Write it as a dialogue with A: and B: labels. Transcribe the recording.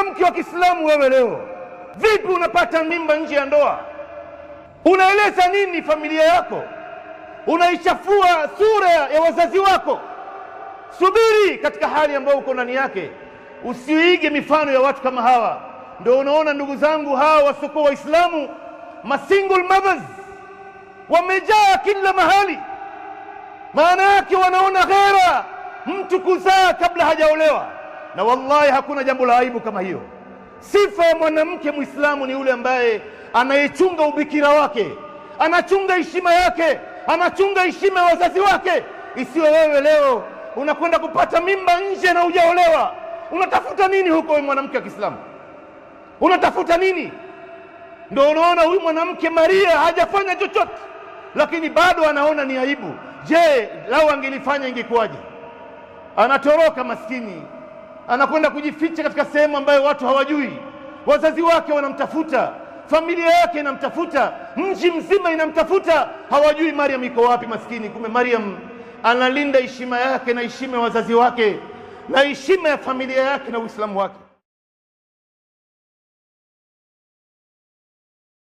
A: mwanamke wa Kiislamu, wewe leo vipi unapata mimba nje ya ndoa? Unaeleza nini familia yako? Unaichafua sura ya wazazi wako. Subiri katika hali ambayo uko ndani yake, usiige mifano ya watu kama hawa. Ndio unaona ndugu zangu, hawa wasiokuwa Waislamu, masingle mothers wamejaa kila mahali. Maana yake wanaona ghera mtu kuzaa kabla hajaolewa, na wallahi hakuna jambo la aibu kama hiyo. Sifa ya mwanamke Muislamu ni yule ambaye anayechunga ubikira wake, anachunga heshima yake, anachunga heshima ya wazazi wake. Isiwe wewe leo unakwenda kupata mimba nje na hujaolewa. Unatafuta nini huko wewe mwanamke wa Kiislamu? Unatafuta nini? Ndio unaona huyu mwanamke Maria hajafanya chochote, lakini bado anaona ni aibu. Je, lau angelifanya ingekuwaje? Anatoroka maskini, anakwenda kujificha katika sehemu ambayo watu hawajui. Wazazi wake wanamtafuta, familia yake inamtafuta, mji mzima inamtafuta, hawajui Maryam iko wapi maskini. Kumbe Maryam analinda heshima yake na heshima ya wazazi wake na heshima ya familia yake na Uislamu wake.